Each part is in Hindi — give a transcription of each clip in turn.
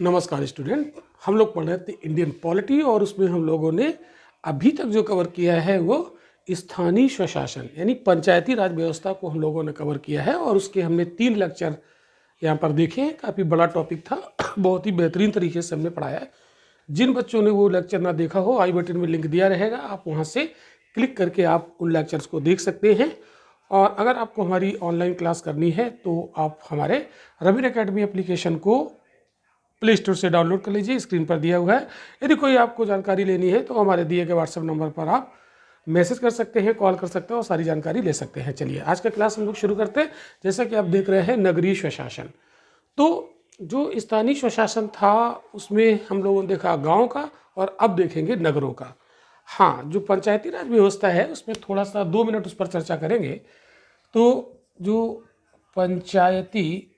नमस्कार स्टूडेंट। हम लोग पढ़ रहे थे इंडियन पॉलिटी और उसमें हम लोगों ने अभी तक जो कवर किया है वो स्थानीय स्वशासन यानी पंचायती राज व्यवस्था को हम लोगों ने कवर किया है और उसके हमने 3 लेक्चर यहाँ पर देखे हैं। काफ़ी बड़ा टॉपिक था, बहुत ही बेहतरीन तरीके से हमने पढ़ाया है। जिन बच्चों ने वो लेक्चर ना देखा हो, आई बटन में लिंक दिया रहेगा, आप वहाँ से क्लिक करके आप उन लेक्चर्स को देख सकते हैं। और अगर आपको हमारी ऑनलाइन क्लास करनी है तो आप हमारे रवीन एकेडमी एप्लीकेशन को प्ले स्टोर से डाउनलोड कर लीजिए, स्क्रीन पर दिया हुआ है। यदि कोई आपको जानकारी लेनी है तो हमारे दिए गए व्हाट्सएप नंबर पर आप मैसेज कर सकते हैं, कॉल कर सकते हैं और सारी जानकारी ले सकते हैं। चलिए आज का क्लास हम लोग शुरू करते हैं। जैसा कि आप देख रहे हैं नगरीय स्वशासन, तो जो स्थानीय स्वशासन था उसमें हम लोगों ने देखा गाँव का और अब देखेंगे नगरों का। हाँ, जो पंचायती राज व्यवस्था है उसमें थोड़ा सा 2 मिनट उस पर चर्चा करेंगे। तो जो पंचायती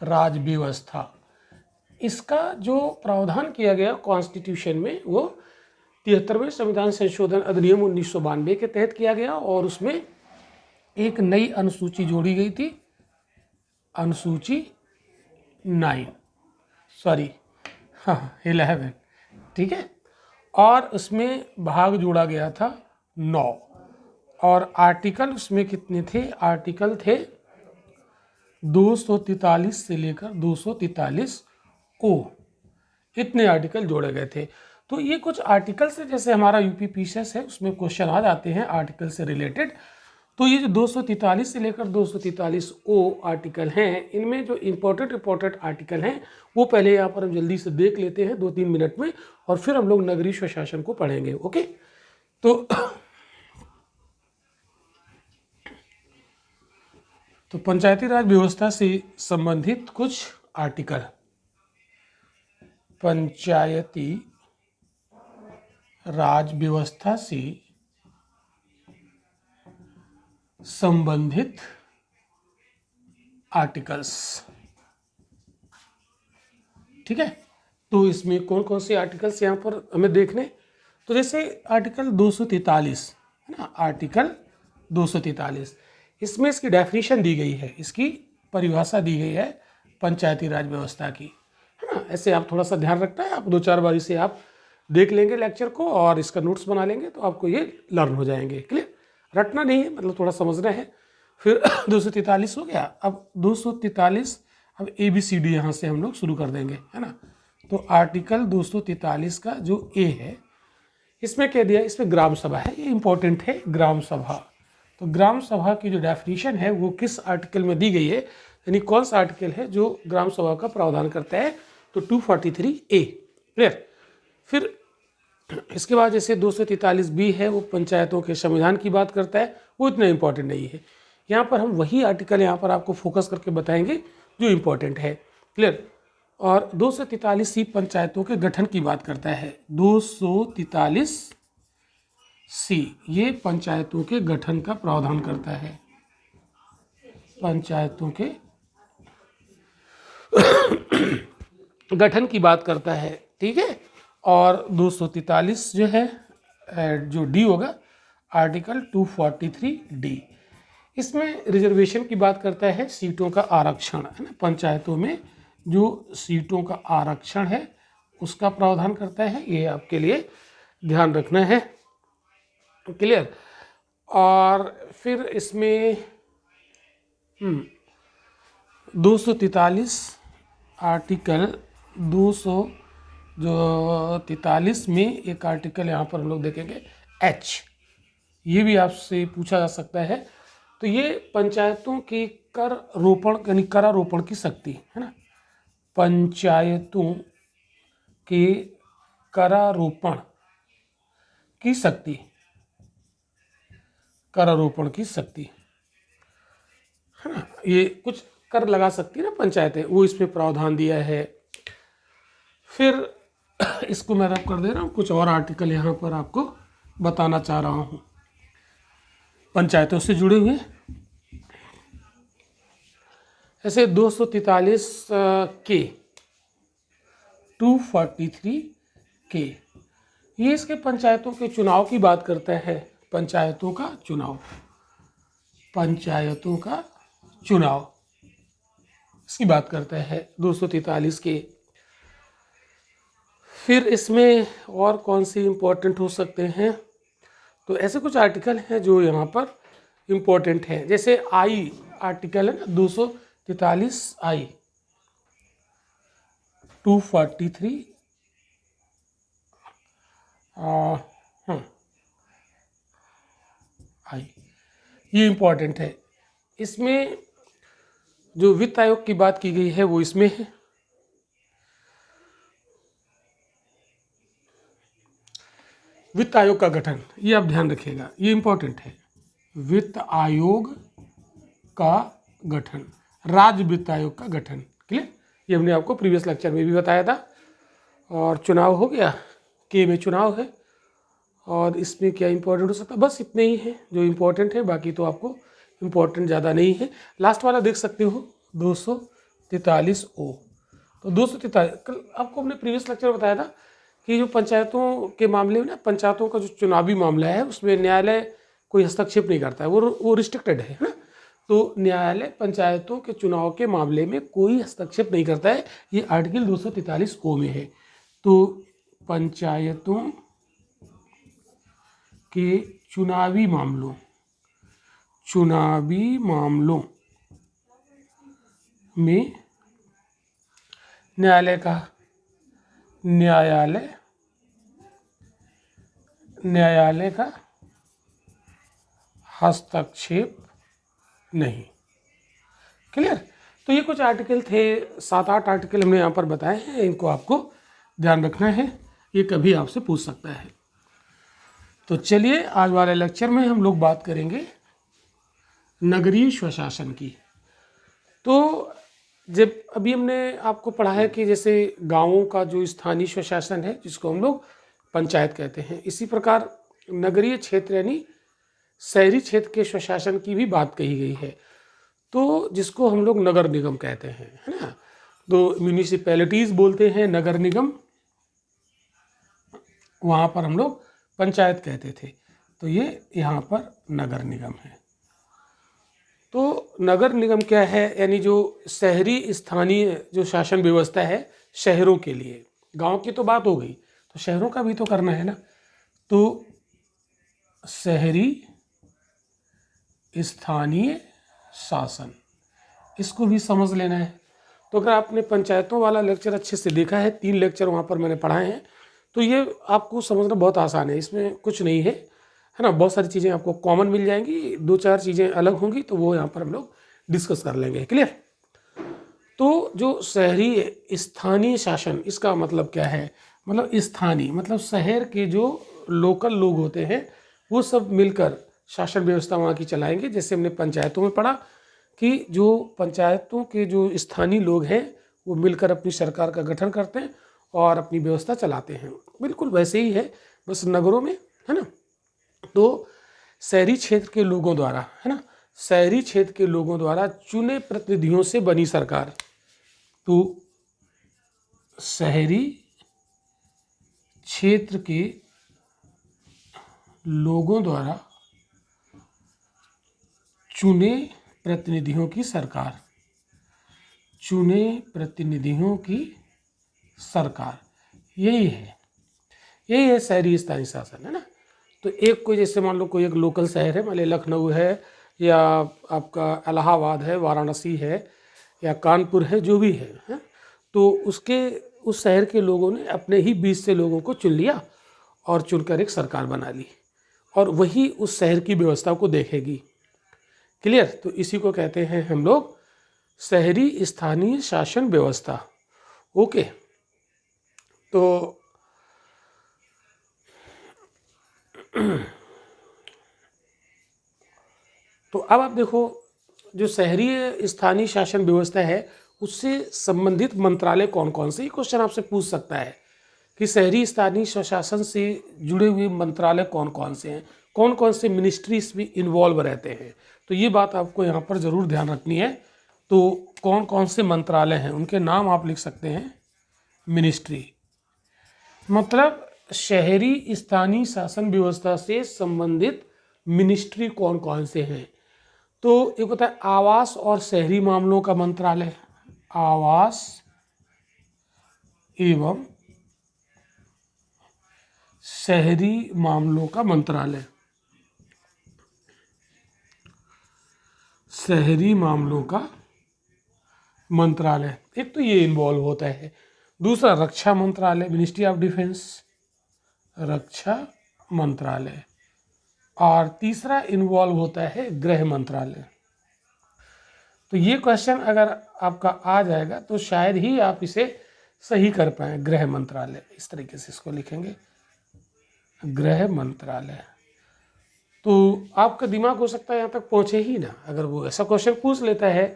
राज व्यवस्था, इसका जो प्रावधान किया गया कॉन्स्टिट्यूशन में वो 73वें संविधान संशोधन अधिनियम 1992 के तहत किया गया और उसमें एक नई अनुसूची जोड़ी गई थी, अनुसूची 11, ठीक है। और उसमें भाग जोड़ा गया था 9 और आर्टिकल उसमें कितने थे? आर्टिकल थे 243 से लेकर 243 ओ, इतने आर्टिकल जोड़े गए थे। तो ये कुछ आर्टिकल से, जैसे हमारा यूपी पीसीएस है उसमें क्वेश्चन आ जाते हैं आर्टिकल से रिलेटेड। तो ये जो 243 से लेकर 243 ओ आर्टिकल हैं, इनमें जो इम्पोर्टेंट आर्टिकल हैं वो पहले यहाँ पर हम जल्दी से देख लेते हैं 2-3 मिनट में, और फिर हम लोग नगरीय स्वशासन को पढ़ेंगे। ओके, तो पंचायती राज व्यवस्था से संबंधित कुछ आर्टिकल। पंचायती राज व्यवस्था से संबंधित आर्टिकल्स, ठीक है। तो इसमें कौन कौन से आर्टिकल्स यहाँ पर हमें देखने, तो जैसे आर्टिकल 243 है ना, आर्टिकल 243, इसमें इसकी डेफिनेशन दी गई है, इसकी परिभाषा दी गई है पंचायती राज व्यवस्था की, है ना। ऐसे आप थोड़ा सा ध्यान रखना है, आप 2-4 बारी से आप देख लेंगे लेक्चर को और इसका नोट्स बना लेंगे तो आपको ये लर्न हो जाएंगे। क्लियर, रटना नहीं है, मतलब थोड़ा समझना है। फिर 243 हो गया। अब 243, अब ABCD यहाँ से हम लोग शुरू कर देंगे, है ना। तो आर्टिकल 243 का जो ए है, इसमें कह दिया, इसमें ग्राम सभा है, ये इंपॉर्टेंट है, ग्राम सभा। तो ग्राम सभा की जो डेफिनेशन है वो किस आर्टिकल में दी गई है, यानी कौन सा आर्टिकल है जो ग्राम सभा का प्रावधान करता है, तो 243A। क्लियर। फिर इसके बाद जैसे 243B है, वो पंचायतों के संविधान की बात करता है, वो इतना इंपॉर्टेंट नहीं है। यहाँ पर हम वही आर्टिकल यहाँ पर आपको फोकस करके बताएंगे जो इम्पोर्टेंट है। क्लियर। और 243C पंचायतों के गठन की बात करता है। 243C ये पंचायतों के गठन का प्रावधान करता है, पंचायतों के गठन की बात करता है, ठीक है। और 243 जो है, जो डी होगा, आर्टिकल 243D, इसमें रिजर्वेशन की बात करता है, सीटों का आरक्षण, है ना। पंचायतों में जो सीटों का आरक्षण है उसका प्रावधान करता है, ये आपके लिए ध्यान रखना है। क्लियर। और फिर इसमें 243 आर्टिकल 243 में एक आर्टिकल यहाँ पर हम लोग देखेंगे H, ये भी आपसे पूछा जा सकता है। तो ये पंचायतों की कर रोपण यानी करारोपण की शक्ति, है ना। पंचायतों के करारोपण की शक्ति, करारोपण की शक्ति, है ना। ये कुछ कर लगा सकती है ना पंचायतें, वो इसमें प्रावधान दिया है। फिर इसको मैं रब कर दे रहा हूँ, कुछ और आर्टिकल यहाँ पर आपको बताना चाह रहा हूँ पंचायतों से जुड़े हुए। ऐसे 243 के 243 के, ये इसके पंचायतों के चुनाव की बात करता है। पंचायतों का चुनाव, पंचायतों का चुनाव इसकी बात करता है 243 के। फिर इसमें और कौन सी इम्पोर्टेंट हो सकते हैं, तो ऐसे कुछ आर्टिकल हैं जो यहाँ पर इम्पोर्टेंट हैं, जैसे आई आर्टिकल है ना 243 आई, 243 आई, ये इम्पोर्टेंट है। इसमें जो वित्त आयोग की बात की गई है वो इसमें है। वित्त आयोग का गठन, ये आप ध्यान रखिएगा, ये इम्पोर्टेंट है। वित्त आयोग का गठन, राज्य वित्त आयोग का गठन, क्लियर। ये हमने आपको प्रीवियस लेक्चर में भी बताया था। और चुनाव हो गया, के में चुनाव है, और इसमें क्या इंपॉर्टेंट हो सकता है, बस इतने ही है जो इंपॉर्टेंट है, बाकी तो आपको इंपॉर्टेंट ज़्यादा नहीं है। लास्ट वाला देख सकते हो 243 ओ। तो 243 कल आपको हमने प्रीवियस लेक्चर बताया था कि जो पंचायतों के मामले में ना, पंचायतों का जो चुनावी मामला है उसमें न्यायालय कोई हस्तक्षेप नहीं करता है, वो रिस्ट्रिक्टेड है ना। तो न्यायालय पंचायतों के चुनाव के मामले में कोई हस्तक्षेप नहीं करता है, ये आर्टिकल 243 ओ में है। तो पंचायतों के चुनावी मामलों में न्यायालय का हस्तक्षेप नहीं, क्लियर। तो ये कुछ आर्टिकल थे, 7-8 आर्टिकल हमने यहाँ पर बताए हैं, इनको आपको ध्यान रखना है, ये कभी आपसे पूछ सकता है। तो चलिए आज वाले लेक्चर में हम लोग बात करेंगे नगरीय स्वशासन की। तो जब अभी हमने आपको पढ़ा है कि जैसे गांवों का जो स्थानीय स्वशासन है जिसको हम लोग पंचायत कहते हैं, इसी प्रकार नगरीय क्षेत्र यानी शहरी क्षेत्र के स्वशासन की भी बात कही गई है, तो जिसको हम लोग नगर निगम कहते हैं, है ना। तो म्यूनिसिपैलिटीज़ बोलते हैं, नगर निगम वहाँ पर हम लोग पंचायत कहते थे, तो ये यहाँ पर नगर निगम है। तो नगर निगम क्या है, यानी जो शहरी स्थानीय जो शासन व्यवस्था है शहरों के लिए, गांव की तो बात हो गई, तो शहरों का भी तो करना है ना। तो शहरी स्थानीय शासन, इसको भी समझ लेना है। तो अगर आपने पंचायतों वाला लेक्चर अच्छे से देखा है, 3 लेक्चर वहाँ पर मैंने पढ़ाए हैं, तो ये आपको समझना बहुत आसान है, इसमें कुछ नहीं है, है ना। बहुत सारी चीज़ें आपको कॉमन मिल जाएंगी, 2-4 चीज़ें अलग होंगी, तो वो यहाँ पर हम लोग डिस्कस कर लेंगे, क्लियर। तो जो शहरी स्थानीय शासन, इसका मतलब क्या है, मतलब स्थानीय मतलब शहर के जो लोकल लोग होते हैं वो सब मिलकर शासन व्यवस्था वहाँ की चलाएंगे। जैसे हमने पंचायतों में पढ़ा कि जो पंचायतों के जो स्थानीय लोग हैं वो मिलकर अपनी सरकार का गठन करते हैं और अपनी व्यवस्था चलाते हैं, बिल्कुल वैसे ही है, बस नगरों में, है ना। तो शहरी क्षेत्र के लोगों द्वारा, है ना, शहरी क्षेत्र के लोगों द्वारा चुने प्रतिनिधियों से बनी सरकार। तो शहरी क्षेत्र के लोगों द्वारा चुने प्रतिनिधियों की सरकार, चुने प्रतिनिधियों की सरकार, यही है शहरी स्थानीय शासन, है ना। तो एक कोई जैसे मान लो कोई एक लोकल शहर है, मान लो लखनऊ है या आपका इलाहाबाद है, वाराणसी है या कानपुर है, जो भी है, तो उस शहर के लोगों ने अपने ही बीच से लोगों को चुन लिया और चुनकर एक सरकार बना ली, और वही उस शहर की व्यवस्था को देखेगी, क्लियर। तो इसी को कहते हैं हम लोग शहरी स्थानीय शासन व्यवस्था, ओके। तो अब आप देखो, जो शहरी स्थानीय शासन व्यवस्था है उससे संबंधित मंत्रालय कौन कौन से, ये क्वेश्चन आपसे पूछ सकता है कि शहरी स्थानीय स्वशासन से जुड़े हुए मंत्रालय कौन कौन से हैं, कौन कौन से मिनिस्ट्री इसमें इन्वॉल्व रहते हैं। तो ये बात आपको यहाँ पर ज़रूर ध्यान रखनी है। तो कौन कौन से मंत्रालय हैं उनके नाम आप लिख सकते हैं। मिनिस्ट्री मतलब शहरी स्थानीय शासन व्यवस्था से संबंधित मिनिस्ट्री कौन कौन से हैं। तो एक होता है आवास और शहरी मामलों का मंत्रालय, आवास एवं शहरी मामलों का मंत्रालय, शहरी मामलों का मंत्रालय, एक तो ये इन्वॉल्व होता है। दूसरा रक्षा मंत्रालय, मिनिस्ट्री ऑफ डिफेंस, रक्षा मंत्रालय। और तीसरा इन्वॉल्व होता है गृह मंत्रालय। तो ये क्वेश्चन अगर आपका आ जाएगा तो शायद ही आप इसे सही कर पाए। गृह मंत्रालय, इस तरीके से इसको लिखेंगे, गृह मंत्रालय। तो आपका दिमाग हो सकता है यहाँ तक पहुँचे ही ना। अगर वो ऐसा क्वेश्चन पूछ लेता है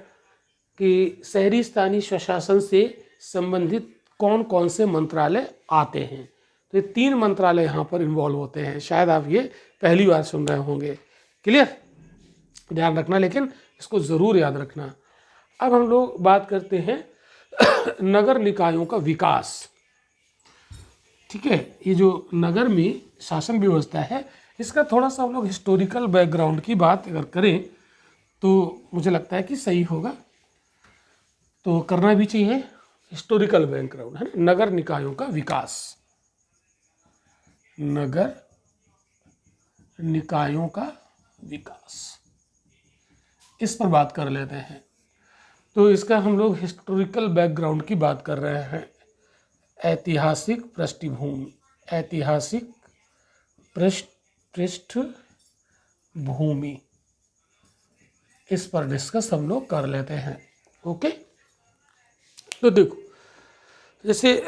कि शहरी स्थानीय स्वशासन से संबंधित कौन कौन से मंत्रालय आते हैं, तो ये 3 मंत्रालय यहाँ पर इन्वॉल्व होते हैं। शायद आप ये पहली बार सुन रहे होंगे। क्लियर, ध्यान रखना, लेकिन इसको ज़रूर याद रखना। अब हम लोग बात करते हैं नगर निकायों का विकास। ठीक है, ये जो नगर में शासन व्यवस्था है, इसका थोड़ा सा हम लोग हिस्टोरिकल बैकग्राउंड की बात अगर करें तो मुझे लगता है कि सही होगा, तो करना भी चाहिए। हिस्टोरिकल बैकग्राउंड है ना, नगर निकायों का विकास, नगर निकायों का विकास, इस पर बात कर लेते हैं। तो इसका हम लोग हिस्टोरिकल बैकग्राउंड की बात कर रहे हैं। ऐतिहासिक पृष्ठभूमि, ऐतिहासिक पृष्ठभूमि, इस पर डिस्कस हम लोग कर लेते हैं। ओके, तो देखो, जैसे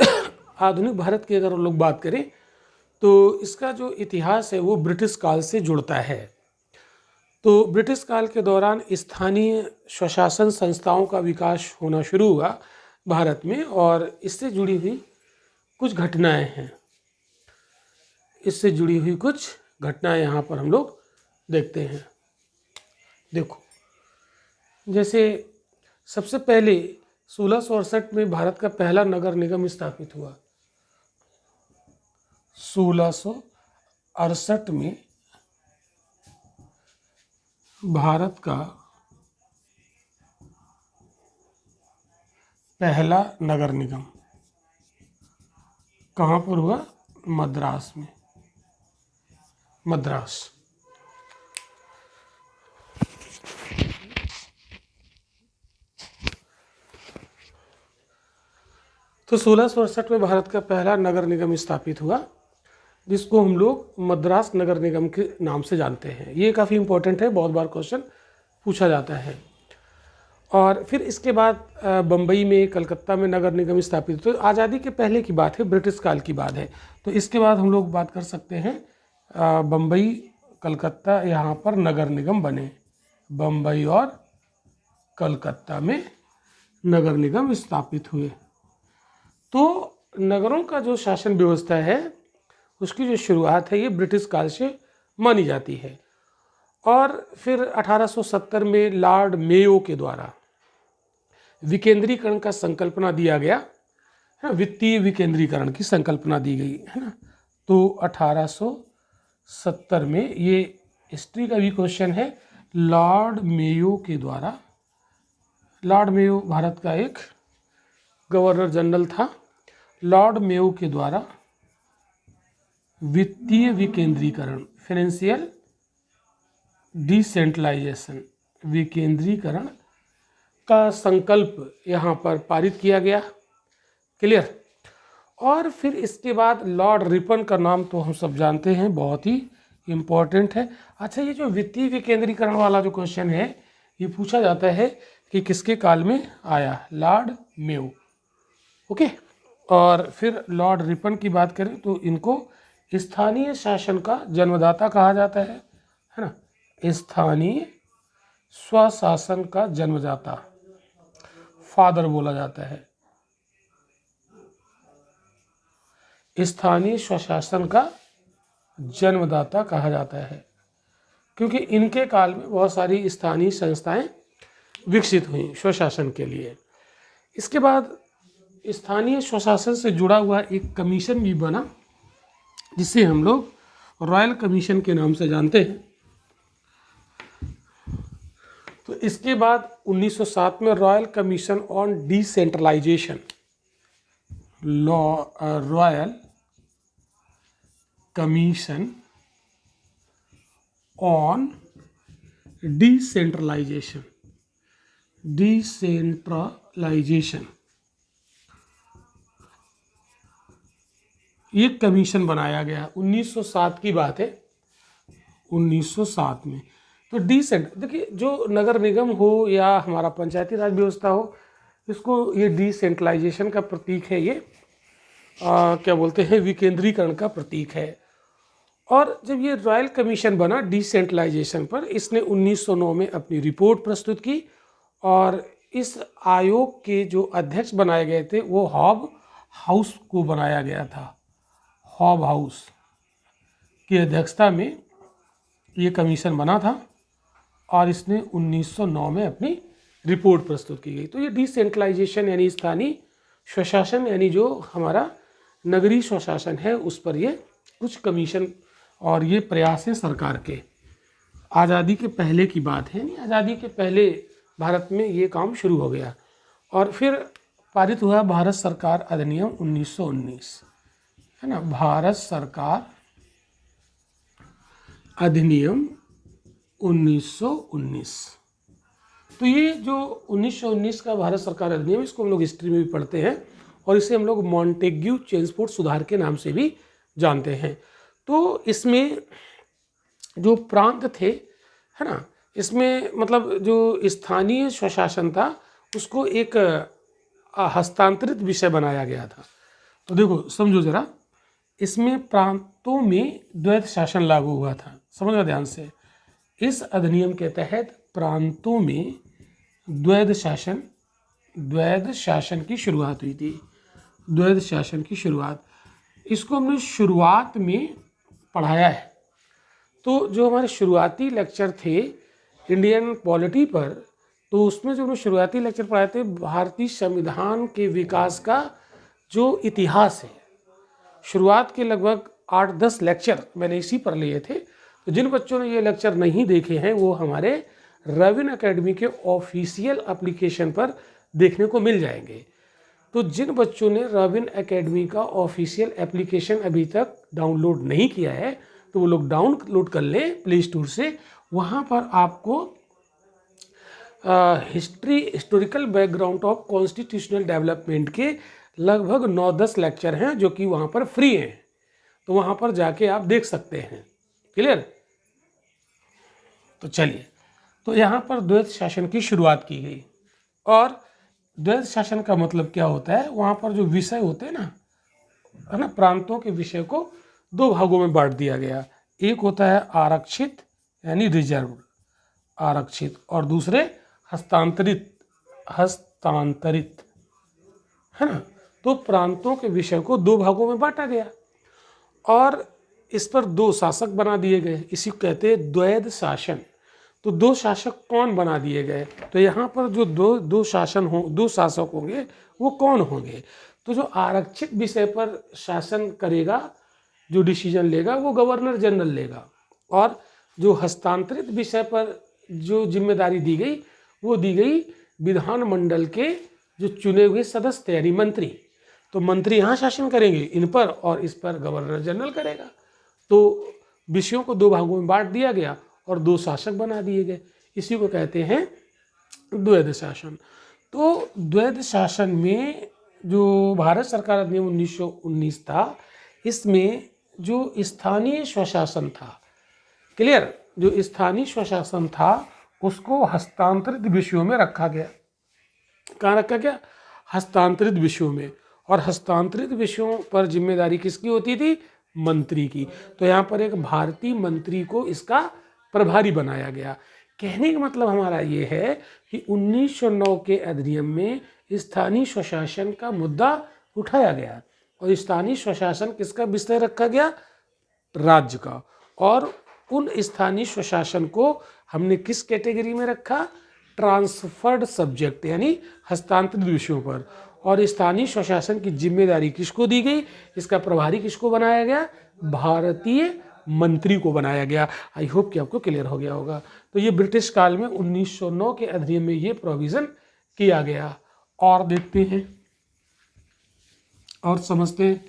आधुनिक भारत की अगर हम लोग बात करें तो इसका जो इतिहास है वो ब्रिटिश काल से जुड़ता है। तो ब्रिटिश काल के दौरान स्थानीय स्वशासन संस्थाओं का विकास होना शुरू हुआ भारत में, और इससे जुड़ी हुई कुछ घटनाएं हैं। इससे जुड़ी हुई कुछ घटनाएं यहाँ पर हम लोग देखते हैं। देखो, जैसे सबसे पहले 1668 में भारत का पहला नगर निगम स्थापित हुआ। 1668 में भारत का पहला नगर निगम कहाँ पर हुआ? मद्रास में, मद्रास। तो 1668 में भारत का पहला नगर निगम स्थापित हुआ, जिसको हम लोग मद्रास नगर निगम के नाम से जानते हैं। ये काफ़ी इंपॉर्टेंट है, बहुत बार क्वेश्चन पूछा जाता है। और फिर इसके बाद बम्बई में, कलकत्ता में नगर निगम स्थापित। तो आज़ादी के पहले की बात है, ब्रिटिश काल की बात है। तो इसके बाद हम लोग बात कर सकते हैं बम्बई, कलकत्ता, यहाँ पर नगर निगम बने। बम्बई और कलकत्ता में नगर निगम स्थापित हुए। तो नगरों का जो शासन व्यवस्था है उसकी जो शुरुआत है ये ब्रिटिश काल से मानी जाती है। और फिर 1870 में लॉर्ड मेयो के द्वारा विकेंद्रीकरण का संकल्पना दिया गया है, वित्तीय विकेंद्रीकरण की संकल्पना दी गई है ना। तो 1870 में, ये हिस्ट्री का भी क्वेश्चन है, लॉर्ड मेयो के द्वारा, लॉर्ड मेयो भारत का एक गवर्नर जनरल था, लॉर्ड मेयो के द्वारा वित्तीय विकेंद्रीकरण, फाइनेंशियल डिसेंट्रलाइजेशन, विकेंद्रीकरण का संकल्प यहाँ पर पारित किया गया। क्लियर। और फिर इसके बाद लॉर्ड रिपन का नाम तो हम सब जानते हैं, बहुत ही इम्पोर्टेंट है। अच्छा, ये जो वित्तीय विकेंद्रीकरण वाला जो क्वेश्चन है ये पूछा जाता है कि किसके काल में आया? Lord Mayo. ओके। और फिर लॉर्ड रिपन की बात करें तो इनको स्थानीय शासन का जन्मदाता कहा जाता है ना, स्थानीय स्वशासन का जन्मदाता, फादर बोला जाता है, स्थानीय स्वशासन का जन्मदाता कहा जाता है, क्योंकि इनके काल में बहुत सारी स्थानीय संस्थाएं विकसित हुई स्वशासन के लिए। इसके बाद स्थानीय स्वशासन से जुड़ा हुआ एक कमीशन भी बना, जिसे हम लोग रॉयल कमीशन के नाम से जानते हैं। तो इसके बाद 1907 में royal commission on decentralisation, royal commission on decentralisation, decentralisation, ये कमीशन बनाया गया 1907 की बात है, 1907 में। तो देखिए, जो नगर निगम हो या हमारा पंचायती राज व्यवस्था हो, इसको ये डिसेंट्रलाइजेशन का प्रतीक है, ये क्या बोलते हैं, विकेंद्रीकरण का प्रतीक है। और जब ये रॉयल कमीशन बना डिसेंट्रलाइजेशन पर, इसने 1909 में अपनी रिपोर्ट प्रस्तुत की और इस आयोग के जो अध्यक्ष बनाए गए थे वो हॉब हाउस को बनाया गया था। हॉब हाउस की अध्यक्षता में ये कमीशन बना था और इसने 1909 में अपनी रिपोर्ट प्रस्तुत की गई। तो ये डिसेंट्रलाइजेशन यानी स्थानीय स्वशासन, यानी जो हमारा नगरीय स्वशासन है उस पर ये कुछ कमीशन और ये प्रयास है सरकार के। आज़ादी के पहले की बात है, नहीं, आज़ादी के पहले भारत में ये काम शुरू हो गया और फिर पारित हुआ भारत सरकार अधिनियम 1919, है ना, भारत सरकार अधिनियम 1919। तो ये जो 1919 का भारत सरकार अधिनियम, इसको हम लोग हिस्ट्री में भी पढ़ते हैं और इसे हम लोग मॉन्टेग्यू चेम्सफोर्ड सुधार के नाम से भी जानते हैं। तो इसमें जो प्रांत थे, है ना, इसमें मतलब जो स्थानीय स्वशासन था उसको एक हस्तांतरित विषय बनाया गया था। तो देखो समझो ज़रा, इसमें प्रांतों में द्वैध शासन लागू हुआ था, समझना ध्यान से। इस अधिनियम के तहत प्रांतों में द्वैध शासन की शुरुआत हुई थी। द्वैध शासन की शुरुआत, इसको हमने शुरुआत में पढ़ाया है। तो जो हमारे शुरुआती लेक्चर थे इंडियन पॉलिटी पर, तो उसमें जो हमने शुरुआती लेक्चर पढ़ाए थे भारतीय संविधान के विकास का जो इतिहास है, शुरुआत के लगभग 8-10 लेक्चर मैंने इसी पर लिए थे। तो जिन बच्चों ने ये लेक्चर नहीं देखे हैं वो हमारे रविन एकेडमी के ऑफिशियल एप्लीकेशन पर देखने को मिल जाएंगे। तो जिन बच्चों ने रविन एकेडमी का ऑफिशियल एप्लीकेशन अभी तक डाउनलोड नहीं किया है तो वो लोग डाउनलोड कर लें प्ले स्टोर से। वहाँ पर आपको historical background of constitutional development के लगभग 9-10 लेक्चर हैं जो कि वहाँ पर फ्री हैं। तो वहाँ पर जाके आप देख सकते हैं। क्लियर? तो चलिए, तो यहाँ पर द्वैध शासन की शुरुआत की गई। और द्वैध शासन का मतलब क्या होता है, वहाँ पर जो विषय होते हैं ना, है ना, प्रांतों के विषय को 2 भागों में बांट दिया गया। एक होता है आरक्षित यानी रिजर्व आरक्षित, और दूसरे हस्तांतरित, है ना। तो प्रांतों के विषय को 2 भागों में बांटा गया और इस पर 2 शासक बना दिए गए। इसी को कहते हैं द्वैध शासन। तो 2 शासक कौन बना दिए गए, तो यहाँ पर जो दो शासक होंगे वो कौन होंगे, तो जो आरक्षित विषय पर शासन करेगा, जो डिसीजन लेगा वो गवर्नर जनरल लेगा, और जो हस्तांतरित विषय पर जो जिम्मेदारी दी गई वो दी गई विधानमंडल के जो चुने हुए सदस्य यानी मंत्री। तो मंत्री यहाँ शासन करेंगे इन पर और इस पर गवर्नर जनरल करेगा। तो विषयों को 2 भागों में बांट दिया गया और 2 शासक बना दिए गए। इसी को कहते हैं द्वैध शासन। तो द्वैध शासन में जो भारत सरकार अधिनियम 1919 था, इसमें जो स्थानीय स्वशासन था, क्लियर, जो स्थानीय स्वशासन था उसको हस्तांतरित विषयों में रखा गया। कहाँ रखा गया? हस्तांतरित विषयों में। और हस्तांतरित विषयों पर जिम्मेदारी किसकी होती थी? मंत्री की। तो यहाँ पर एक भारतीय मंत्री को इसका प्रभारी बनाया गया। कहने का मतलब हमारा ये है कि 1909 के अधिनियम में स्थानीय स्वशासन का मुद्दा उठाया गया और स्थानीय स्वशासन किसका विषय रखा गया? राज्य का। और उन स्थानीय स्वशासन को हमने किस कैटेगरी में रखा? ट्रांसफर्ड सब्जेक्ट यानी हस्तांतरित विषयों पर। और स्थानीय स्वशासन की जिम्मेदारी किसको दी गई? इसका प्रभारी किसको बनाया गया? भारतीय मंत्री को बनाया गया। आई होप कि आपको क्लियर हो गया होगा। तो ये ब्रिटिश काल में 1909 के अधिनियम में ये प्रोविज़न किया गया। और देखते हैं और समझते हैं।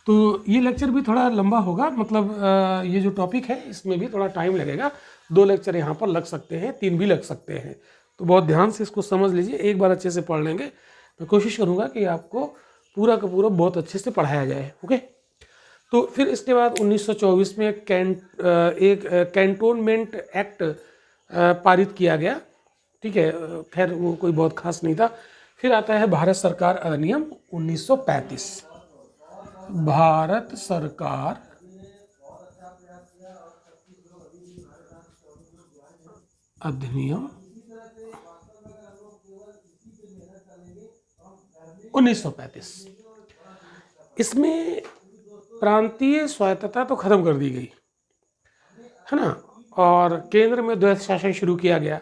तो ये लेक्चर भी थोड़ा लंबा होगा, मतलब ये जो टॉपिक है इसमें भी थोड़ा टाइम लगेगा। 2 लेक्चर यहाँ पर लग सकते हैं, 3 भी लग सकते हैं। तो बहुत ध्यान से इसको समझ लीजिए, एक बार अच्छे से पढ़ लेंगे। मैं कोशिश करूँगा कि आपको पूरा का पूरा बहुत अच्छे से पढ़ाया जाए। ओके, तो फिर इसके बाद 1924 में एक कैंटोनमेंट एक्ट पारित किया गया। ठीक है, खैर वो कोई बहुत खास नहीं था। फिर आता है भारत सरकार अधिनियम 1935। भारत सरकार अधिनियम 1935। इसमें प्रांतीय स्वायत्तता तो खत्म कर दी गई है ना, और केंद्र में द्वैध शासन शुरू किया गया।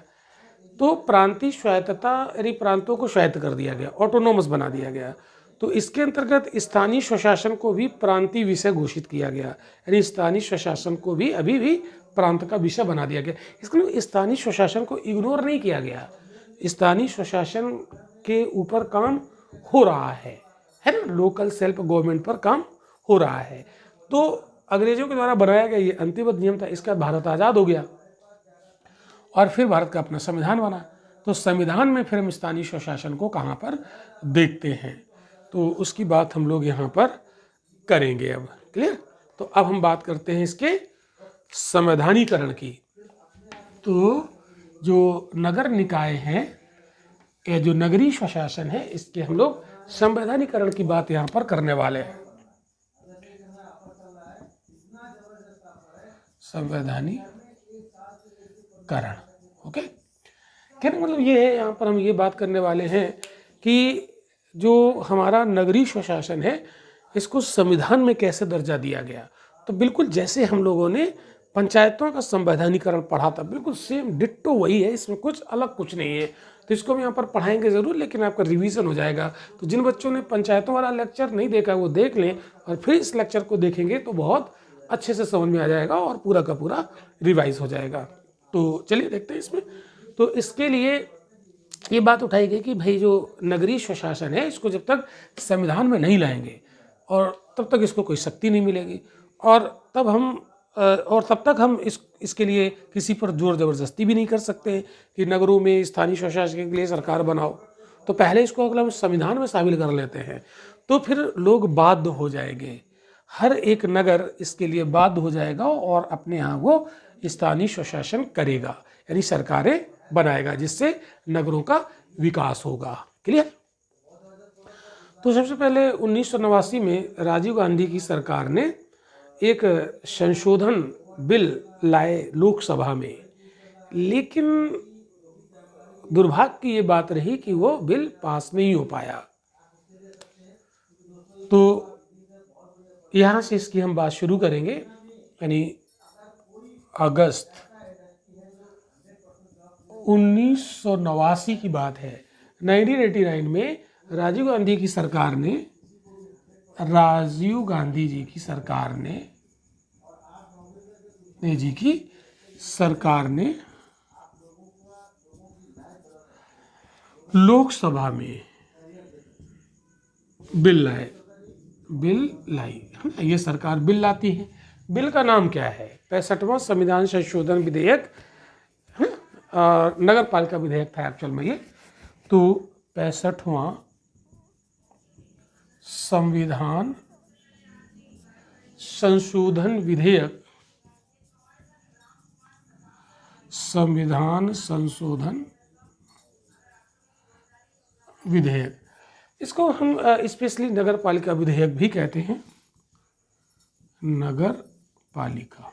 तो प्रांतीय स्वायत्तता यानी प्रांतों को स्वायत्त कर दिया गया, ऑटोनोमस बना दिया गया। तो इसके अंतर्गत स्थानीय स्वशासन को भी प्रांतीय विषय घोषित किया गया, यानी स्थानीय स्वशासन को भी अभी भी प्रांत का विषय बना दिया गया। इसके लिए स्थानीय स्वशासन को इग्नोर नहीं किया गया, स्थानीय स्वशासन के ऊपर काम हो रहा है ना, लोकल सेल्फ गवर्नमेंट पर काम हो रहा है। तो अंग्रेजों के द्वारा बनाया गया ये अंतिम नियम था। इसका भारत आज़ाद हो गया और फिर भारत का अपना संविधान बना। तो संविधान में फिर हम स्थानीय स्वशासन को कहाँ पर देखते हैं, तो उसकी बात हम लोग यहाँ पर करेंगे अब। क्लियर? तो अब हम बात करते हैं इसके संवैधानिकरण की। तो जो नगर निकाय हैं या जो नगरीय स्वशासन है, इसके हम लोग संवैधानिकरण की बात यहाँ पर करने वाले हैं। संवैधानिकरण, ओके। कहने मतलब ये है, यहाँ पर हम ये बात करने वाले हैं कि जो हमारा नगरीय स्वशासन है इसको संविधान में कैसे दर्जा दिया गया। तो बिल्कुल जैसे हम लोगों ने पंचायतों का संवैधानिकरण पढ़ा था, बिल्कुल सेम डिट्टो वही है, इसमें कुछ अलग कुछ नहीं है। तो इसको हम यहाँ पर पढ़ाएंगे ज़रूर, लेकिन आपका रिवीजन हो जाएगा। तो जिन बच्चों ने पंचायतों वाला लेक्चर नहीं देखा वो देख लें, और फिर इस लेक्चर को देखेंगे तो बहुत अच्छे से समझ में आ जाएगा और पूरा का पूरा रिवाइज हो जाएगा। तो चलिए देखते हैं इसमें। तो इसके लिए ये बात उठाई गई कि भाई जो नगरीय स्वशासन है इसको जब तक संविधान में नहीं लाएंगे और तब तक इसको कोई शक्ति नहीं मिलेगी, और तब तक हम इसके लिए किसी पर जोर ज़बरदस्ती भी नहीं कर सकते कि नगरों में स्थानीय स्वशासन के लिए सरकार बनाओ। तो पहले इसको अगर हम संविधान में शामिल कर लेते हैं तो फिर लोग बाध्य हो जाएंगे, हर एक नगर इसके लिए बाध्य हो जाएगा और अपने यहाँ वो स्थानीय स्वशासन करेगा, यानी सरकारें बनाएगा, जिससे नगरों का विकास होगा। क्लियर? तो सबसे पहले 1989 में राजीव गांधी की सरकार ने एक संशोधन बिल लाए लोकसभा में, लेकिन दुर्भाग्य की ये बात रही कि वो बिल पास नहीं हो पाया। तो यहाँ से इसकी हम बात शुरू करेंगे, यानी अगस्त 1989 की बात है। 1989 में राजीव गांधी जी की सरकार ने लोकसभा में बिल लाई। ये सरकार बिल लाती है। बिल का नाम क्या है? 65वां संविधान संशोधन विधेयक, नगर पालिका विधेयक था एक्चुअल में ये। तो 65वां संविधान संशोधन विधेयक, इसको हम स्पेशली नगर पालिका विधेयक भी कहते हैं, नगर पालिका,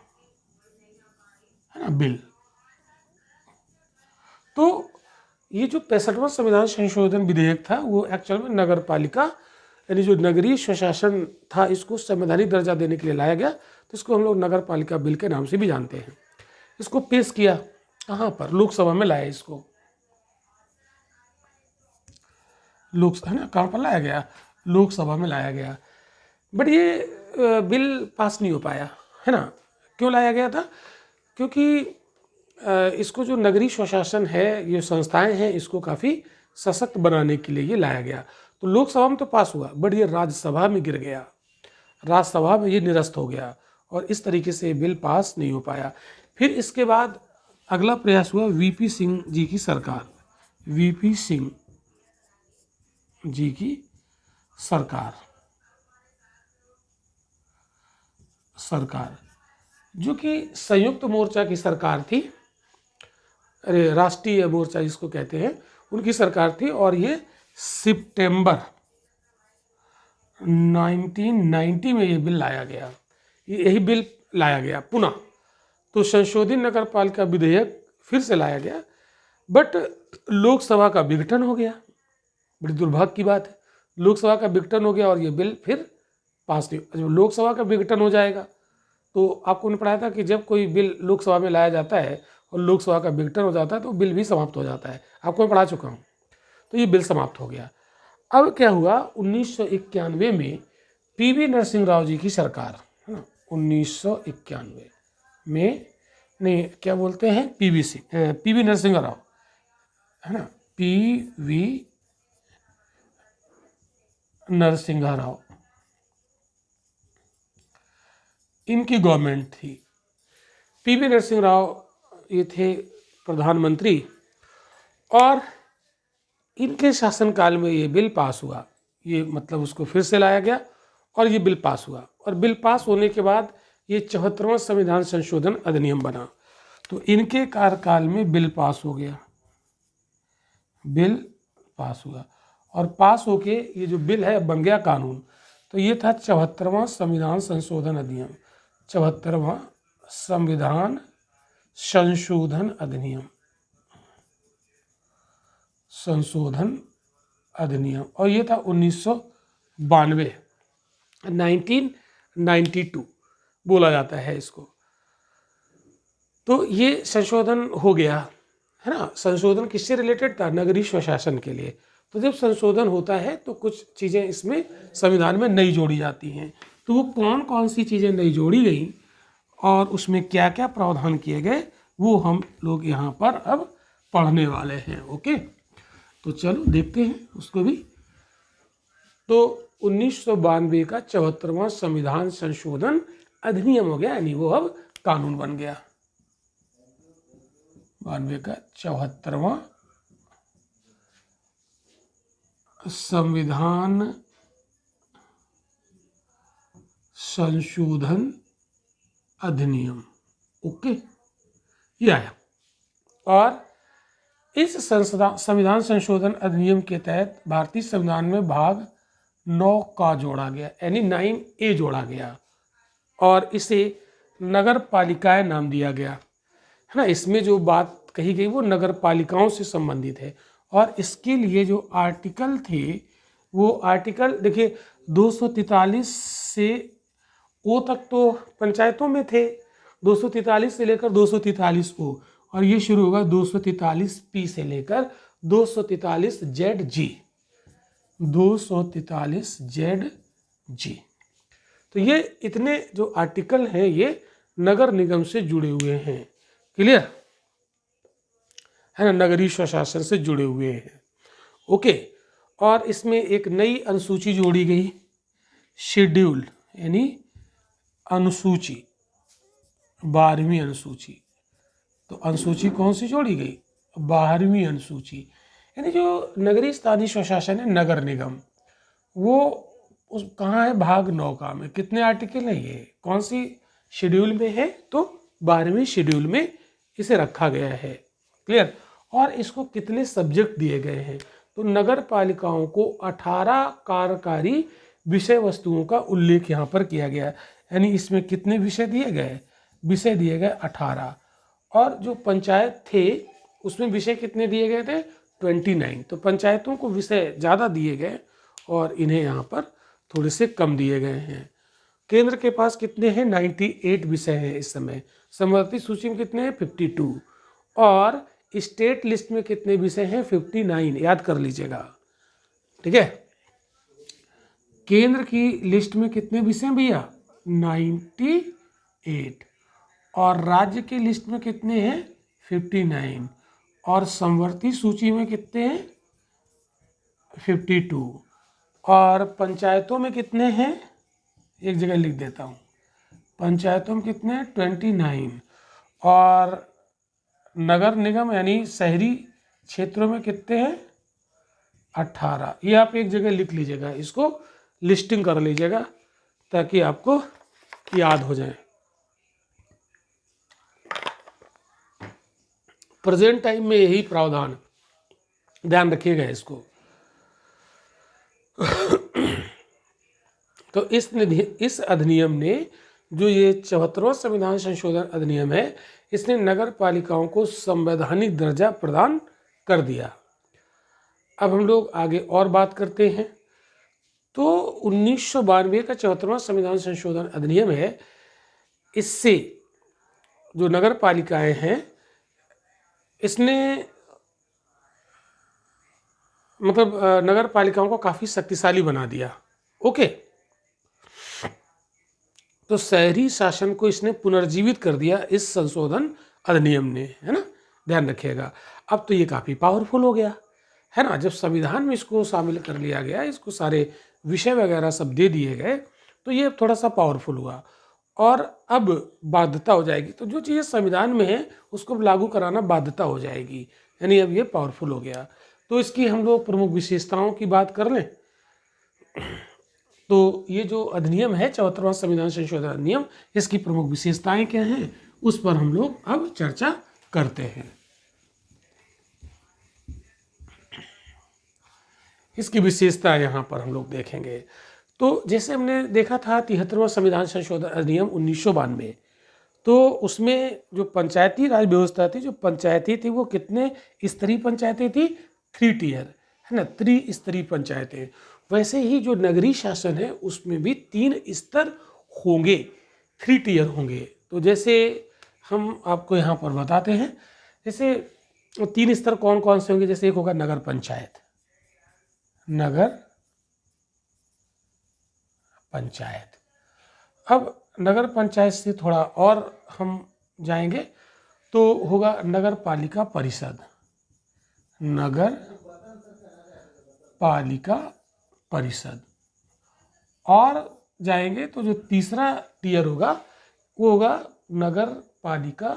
है ना, बिल। तो ये जो 65वां संविधान संशोधन विधेयक था वो एक्चुअल में नगर पालिका यानी जो नगरीय स्वशासन था इसको संवैधानिक दर्जा देने के लिए लाया गया। तो इसको हम लोग नगर पालिका बिल के नाम से भी जानते हैं। इसको पेश किया कहाँ पर? लोकसभा में लाया इसको, है ना, कहाँ पर लाया गया? लोकसभा में लाया गया। बट ये बिल पास नहीं हो पाया, है ना। क्यों लाया गया था? क्योंकि इसको जो नगरीय स्वशासन है, ये संस्थाएं हैं, इसको काफ़ी सशक्त बनाने के लिए ये लाया गया। तो लोकसभा में तो पास हुआ, बट ये राज्यसभा में गिर गया। राज्यसभा में ये निरस्त हो गया और इस तरीके से बिल पास नहीं हो पाया। फिर इसके बाद अगला प्रयास हुआ वीपी सिंह जी की सरकार, वीपी सिंह जी की सरकार जो कि संयुक्त मोर्चा की सरकार थी, अरे राष्ट्रीय मोर्चा जिसको कहते हैं, उनकी सरकार थी। और ये सितंबर 1990 में ये बिल लाया गया, यही बिल लाया गया पुनः। तो संशोधित नगर पालिका विधेयक फिर से लाया गया, बट लोकसभा का विघटन हो गया। बड़ी दुर्भाग्य की बात है, लोकसभा का विघटन हो गया और ये बिल फिर पास नहीं। जब लोकसभा का विघटन हो जाएगा तो आपको ने पढ़ाया था कि जब कोई बिल लोकसभा में लाया जाता है और लोकसभा का विघटन हो जाता है तो बिल भी समाप्त हो जाता है, आपको मैं पढ़ा चुका हूँ। तो ये बिल समाप्त हो गया। अब क्या हुआ, 1991 में पीवी नरसिंह राव जी की सरकार, है ना, 1991 में, नहीं क्या बोलते हैं, पीवी नरसिंह राव, है ना, पीवी नरसिंह राव, इनकी गवर्नमेंट थी। पीवी नरसिंह राव ये थे प्रधानमंत्री और इनके शासनकाल में ये बिल पास हुआ। ये मतलब उसको फिर से लाया गया और ये बिल पास हुआ। और बिल पास होने के बाद ये 74वां संविधान संशोधन अधिनियम बना। तो इनके कार्यकाल में बिल पास हो गया, बिल पास हुआ और पास होके ये जो बिल है बन गया कानून। तो ये था 74वां संविधान संशोधन अधिनियम, 74वां संविधान संशोधन अधिनियम, और ये था 1992, 1992 बोला जाता है इसको। तो ये संशोधन हो गया, है ना। संशोधन किससे रिलेटेड था, नगरीय स्वशासन के लिए। तो जब संशोधन होता है तो कुछ चीज़ें इसमें संविधान में नई जोड़ी जाती हैं। तो वो कौन कौन सी चीज़ें नई जोड़ी गई और उसमें क्या क्या प्रावधान किए गए वो हम लोग यहाँ पर अब पढ़ने वाले हैं। ओके, तो चलो देखते हैं उसको भी। तो 1992 का 74वां संविधान संशोधन अधिनियम हो गया, यानी वो अब कानून बन गया। 92 का 74वां संविधान संशोधन अधिनियम, ओके, ये आया। और इस संविधान संशोधन अधिनियम के तहत भारतीय संविधान में भाग 9 का जोड़ा गया, यानी 9A जोड़ा गया और इसे नगर पालिकाएं नाम दिया गया, है ना। इसमें जो बात कही गई वो नगर पालिकाओं से संबंधित है। और इसके लिए जो आर्टिकल थे वो आर्टिकल देखिए 243 से ओ तक तो पंचायतों में थे, 243 से लेकर 243 ओ, और ये शुरू होगा 243 पी से लेकर 243 जेड जी, 243 जेड जी। तो ये इतने जो आर्टिकल हैं ये नगर निगम से जुड़े हुए हैं, क्लियर है ना, नगरीय स्वशासन से जुड़े हुए हैं। ओके, और इसमें एक नई अनुसूची जोड़ी गई, शेड्यूल यानी अनुसूची, 12वीं अनुसूची। तो अनुसूची कौन सी जोड़ी गई, 12वीं अनुसूची, यानी जो नगरीय स्थानीय स्वशासन है, नगर निगम, वो उस कहाँ है, भाग 9 का में। कितने आर्टिकल हैं ये, कौन सी शेड्यूल में है, तो 12वीं शेड्यूल में इसे रखा गया है, क्लियर। और इसको कितने सब्जेक्ट दिए गए हैं, तो नगर पालिकाओं को 18 कार्यकारी विषय वस्तुओं का उल्लेख यहाँ पर किया गया है। यानी इसमें कितने विषय दिए गए, विषय दिए गए 18। और जो पंचायत थे उसमें विषय कितने दिए गए थे, 29। तो पंचायतों को विषय ज़्यादा दिए गए और इन्हें यहाँ पर थोड़े से कम दिए गए हैं। केंद्र के पास कितने हैं, 98 विषय हैं इस समय। समवर्ती सूची में कितने हैं, 52। और स्टेट लिस्ट में कितने विषय हैं, 59, याद कर लीजिएगा, ठीक है। केंद्र की लिस्ट में कितने विषय हैं भैया, 98। और राज्य की लिस्ट में कितने हैं, 59। और समवर्ती सूची में कितने हैं, 52। और पंचायतों में कितने हैं, एक जगह लिख देता हूँ, पंचायतों में कितने 29 और नगर निगम यानी शहरी क्षेत्रों में कितने हैं 18। ये आप एक जगह लिख लीजिएगा, इसको लिस्टिंग कर लीजिएगा ताकि आपको याद हो जाए। प्रेजेंट टाइम में यही प्रावधान, ध्यान रखिएगा इसको। तो इस अधिनियम ने जो ये 74वां संविधान संशोधन अधिनियम है, इसने नगर पालिकाओं को संवैधानिक दर्जा प्रदान कर दिया। अब हम लोग आगे और बात करते हैं। तो 1992 का 74वां संविधान संशोधन अधिनियम है, इससे जो नगर पालिकाएं हैं इसने मतलब नगर पालिकाओं को काफ़ी शक्तिशाली बना दिया। ओके, तो शहरी शासन को इसने पुनर्जीवित कर दिया इस संशोधन अधिनियम ने, है ना, ध्यान रखिएगा। अब तो ये काफ़ी पावरफुल हो गया है ना, जब संविधान में इसको शामिल कर लिया गया, इसको सारे विषय वगैरह सब दे दिए गए, तो ये थोड़ा सा पावरफुल हुआ और अब बाध्यता हो जाएगी। तो जो चीज़ें संविधान में है उसको लागू कराना बाध्यता हो जाएगी, यानी अब ये पावरफुल हो गया। तो इसकी हम लोग प्रमुख विशेषताओं की बात कर लें तो ये जो अधिनियम है 74वां संविधान संशोधन अधिनियम, इसकी प्रमुख विशेषताएं क्या हैं उस पर हम लोग अब चर्चा करते हैं। इसकी विशेषता यहाँ पर हम लोग देखेंगे। तो जैसे हमने देखा था 73वां संविधान संशोधन अधिनियम 1992, तो उसमें जो पंचायती राज व्यवस्था थी, जो पंचायती थी वो कितने स्तरीय पंचायतें थी, 3 टियर, है ना, त्रिस्तरीय पंचायतें। वैसे ही जो नगरीय शासन है उसमें भी 3 स्तर होंगे, 3 टियर होंगे। तो जैसे हम आपको यहाँ पर बताते हैं, जैसे 3 स्तर कौन कौन से होंगे। जैसे एक होगा नगर पंचायत, नगर पंचायत। अब नगर पंचायत से थोड़ा और हम जाएंगे तो होगा नगर पालिका परिषद, नगर पालिका परिषद। और जाएंगे तो जो तीसरा टियर होगा वो होगा नगर पालिका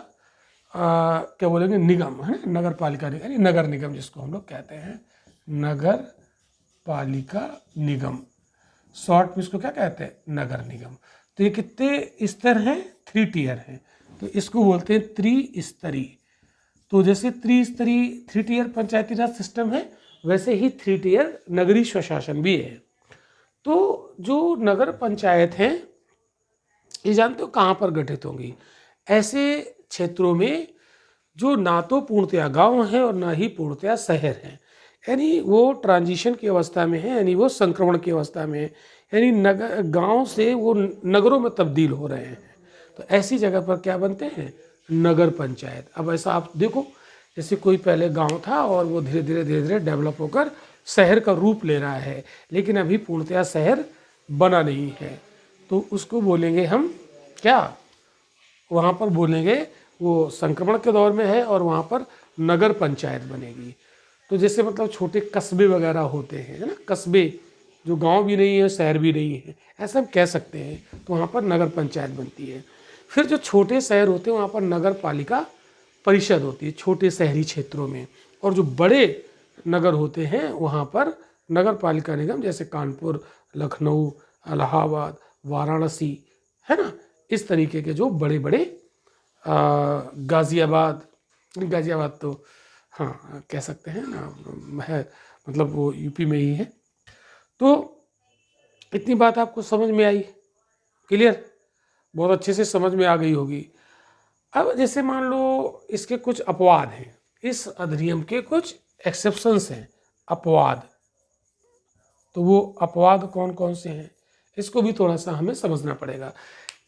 क्या बोलेंगे, निगम, है ना, नगर पालिका निगम, यानी नगर निगम जिसको हम लोग कहते हैं, नगर पालिका निगम, शॉर्ट में इसको क्या कहते हैं, नगर निगम। तो ये कितने स्तर हैं, 3 टियर हैं, तो इसको बोलते हैं त्रिस्तरीय। तो जैसे त्रिस्तरीय 3 टियर पंचायती राज सिस्टम है, वैसे ही 3 टियर नगरीय स्वशासन भी है। तो जो नगर पंचायत हैं ये जानते हो कहाँ पर गठित होंगी, ऐसे क्षेत्रों में जो ना तो पूर्णतया गांव है और ना ही पूर्णतया शहर है, यानी वो ट्रांजिशन की अवस्था में है, यानी वो संक्रमण की अवस्था में है, यानी नगर गांव से वो नगरों में तब्दील हो रहे हैं। तो ऐसी जगह पर क्या बनते हैं, नगर पंचायत। अब ऐसा आप देखो, जैसे कोई पहले गांव था और वो धीरे धीरे डेवलप होकर शहर का रूप ले रहा है, लेकिन अभी पूर्णतया शहर बना नहीं है, तो उसको बोलेंगे हम क्या, वहाँ पर बोलेंगे वो संक्रमण के दौर में है और वहाँ पर नगर पंचायत बनेगी। तो जैसे मतलब छोटे कस्बे वगैरह होते हैं, है ना, कस्बे जो गांव भी नहीं है शहर भी नहीं है, ऐसा हम कह सकते हैं, तो वहाँ पर नगर पंचायत बनती है। फिर जो छोटे शहर होते हैं वहाँ पर नगर पालिका परिषद होती है, छोटे शहरी क्षेत्रों में। और जो बड़े नगर होते हैं वहाँ पर नगर पालिका निगम, जैसे कानपुर, लखनऊ, इलाहाबाद, वाराणसी, है ना, इस तरीके के जो बड़े बड़े गाज़ियाबाद तो हाँ कह सकते हैं ना, है, मतलब वो यूपी में ही है। तो इतनी बात आपको समझ में आई, क्लियर, बहुत अच्छे से समझ में आ गई होगी। अब जैसे मान लो इसके कुछ अपवाद हैं, इस अधिनियम के कुछ एक्सेप्शंस हैं, अपवाद। तो वो अपवाद कौन कौन से हैं इसको भी थोड़ा सा हमें समझना पड़ेगा।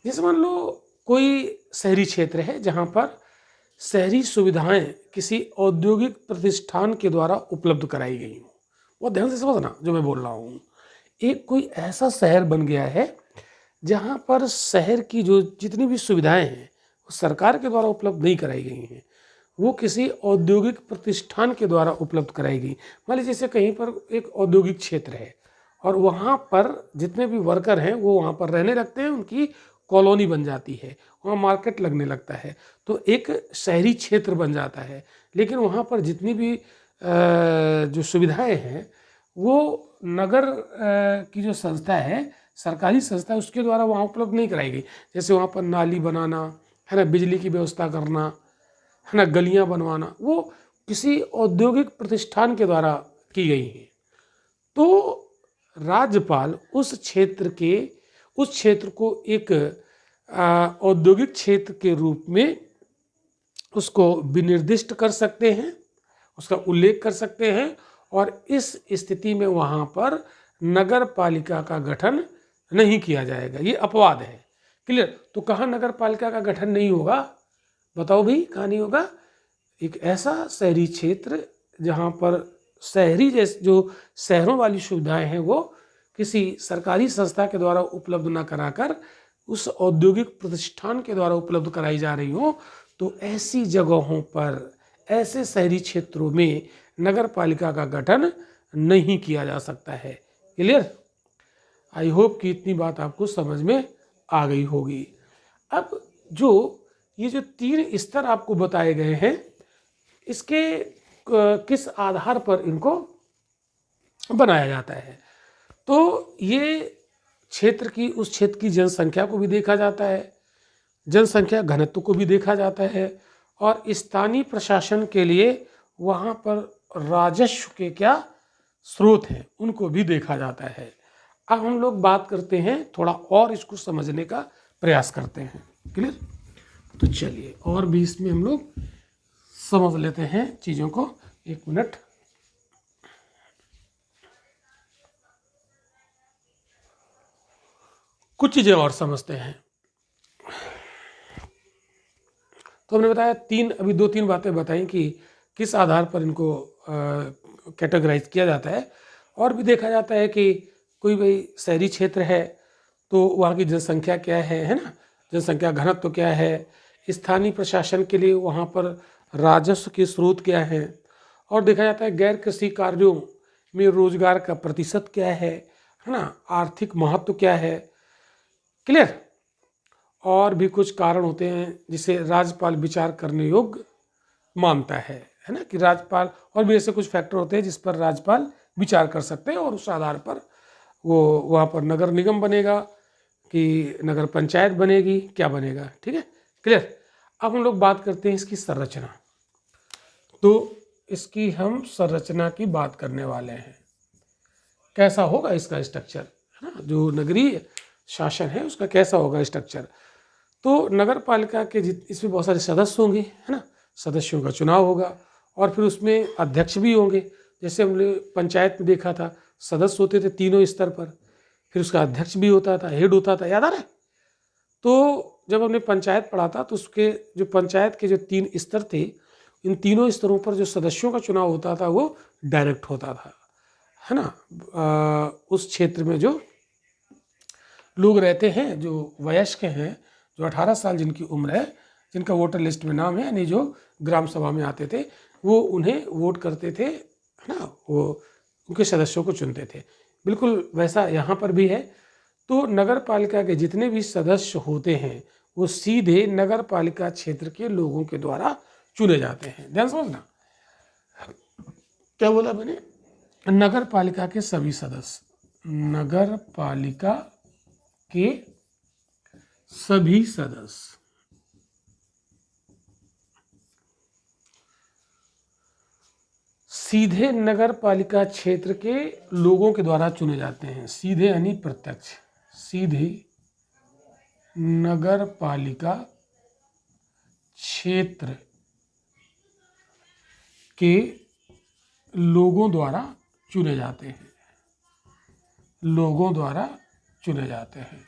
जैसे मान लो कोई शहरी क्षेत्र है जहाँ पर शहरी सुविधाएं किसी औद्योगिक प्रतिष्ठान के द्वारा उपलब्ध कराई गई हों, वो ध्यान से समझना जो मैं बोल रहा हूँ। एक कोई ऐसा शहर बन गया है जहाँ पर शहर की जो जितनी भी सुविधाएं हैं वो सरकार के द्वारा उपलब्ध नहीं कराई गई हैं, वो किसी औद्योगिक प्रतिष्ठान के द्वारा उपलब्ध कराई गई। मान लीजिए जैसे कहीं पर एक औद्योगिक क्षेत्र है और वहाँ पर जितने भी वर्कर हैं वो वहाँ पर रहने लगते हैं, उनकी कॉलोनी बन जाती है, वहाँ मार्केट लगने लगता है, तो एक शहरी क्षेत्र बन जाता है। लेकिन वहाँ पर जितनी भी जो सुविधाएं हैं वो नगर की जो संस्था है, सरकारी संस्था है, उसके द्वारा वहाँ उपलब्ध नहीं कराई गई। जैसे वहाँ पर नाली बनाना है ना, बिजली की व्यवस्था करना है ना, गलियाँ बनवाना, वो किसी औद्योगिक प्रतिष्ठान के द्वारा की गई हैं। तो राज्यपाल उस क्षेत्र को एक औद्योगिक क्षेत्र के रूप में उसको विनिर्दिष्ट कर सकते हैं, उसका उल्लेख कर सकते हैं, और इस स्थिति में वहाँ पर नगर पालिका का गठन नहीं किया जाएगा। ये अपवाद है। क्लियर? तो कहाँ नगर पालिका का गठन नहीं होगा, बताओ भाई, कहाँ नहीं होगा? एक ऐसा शहरी क्षेत्र जहाँ पर शहरी जैसे जो शहरों वाली सुविधाएं हैं वो किसी सरकारी संस्था के द्वारा उपलब्ध न कराकर उस औद्योगिक प्रतिष्ठान के द्वारा उपलब्ध कराई जा रही हो, तो ऐसी जगहों पर, ऐसे शहरी क्षेत्रों में नगर पालिका का गठन नहीं किया जा सकता है। क्लियर? आई होप कि इतनी बात आपको समझ में आ गई होगी। अब ये जो 3 स्तर आपको बताए गए हैं, इसके किस आधार पर इनको बनाया जाता है? तो ये उस क्षेत्र की जनसंख्या को भी देखा जाता है, जनसंख्या घनत्व को भी देखा जाता है, और स्थानीय प्रशासन के लिए वहाँ पर राजस्व के क्या स्रोत हैं उनको भी देखा जाता है। अब हम लोग बात करते हैं, थोड़ा और इसको समझने का प्रयास करते हैं। क्लियर? तो चलिए और भी इसमें हम लोग समझ लेते हैं चीज़ों को। 1 मिनट। कुछ चीज़ें और समझते हैं। तो हमने बताया अभी 2-3 बातें बताई कि किस आधार पर इनको कैटेगराइज किया जाता है। और भी देखा जाता है कि कोई भाई शहरी क्षेत्र है तो वहाँ की जनसंख्या क्या है ना, जनसंख्या घनत्व तो क्या है, स्थानीय प्रशासन के लिए वहाँ पर राजस्व के स्रोत क्या हैं, और देखा जाता है गैर कृषि कार्यों में रोजगार का प्रतिशत क्या है ना, आर्थिक महत्व क्या है। क्लियर? और भी कुछ कारण होते हैं जिसे राज्यपाल विचार करने योग्य मानता है ना, कि राज्यपाल, और भी ऐसे कुछ फैक्टर होते हैं जिस पर राज्यपाल विचार कर सकते हैं, और उस आधार पर वो वहाँ पर नगर निगम बनेगा कि नगर पंचायत बनेगी, क्या बनेगा। ठीक है? क्लियर? अब हम लोग बात करते हैं इसकी संरचना। तो इसकी हम संरचना की बात करने वाले हैं, कैसा होगा इसका स्ट्रक्चर, है ना, जो नगरीय शासन है उसका कैसा होगा स्ट्रक्चर। तो नगर पालिका के इसमें बहुत सारे सदस्य होंगे, है ना, सदस्यों का चुनाव होगा, और फिर उसमें अध्यक्ष भी होंगे। जैसे हमने पंचायत में देखा था, सदस्य होते थे 3 स्तर पर, फिर उसका अध्यक्ष भी होता था, हेड होता था, याद आ रहा है? तो जब हमने पंचायत पढ़ा था तो उसके जो पंचायत के जो 3 स्तर थे, इन तीनों स्तरों पर जो सदस्यों का चुनाव होता था वो डायरेक्ट होता था, है ना। उस क्षेत्र में जो लोग रहते हैं, जो वयस्क हैं, जो 18 साल जिनकी उम्र है, जिनका वोटर लिस्ट में नाम है, यानी जो ग्राम सभा में आते थे, वो उन्हें वोट करते थे, है ना, वो उनके सदस्यों को चुनते थे। बिल्कुल वैसा यहाँ पर भी है। तो नगर पालिका के जितने भी सदस्य होते हैं वो सीधे नगर पालिका क्षेत्र के लोगों के द्वारा चुने जाते हैं। ध्यान समझना, क्या बोला मैंने? नगर पालिका के सभी सदस्य, नगर पालिका के सभी सदस्य सीधे नगर पालिका क्षेत्र के लोगों के द्वारा चुने जाते हैं। सीधे यानी प्रत्यक्ष, सीधे नगर पालिका क्षेत्र के लोगों द्वारा चुने जाते हैं, लोगों द्वारा चुने जाते हैं।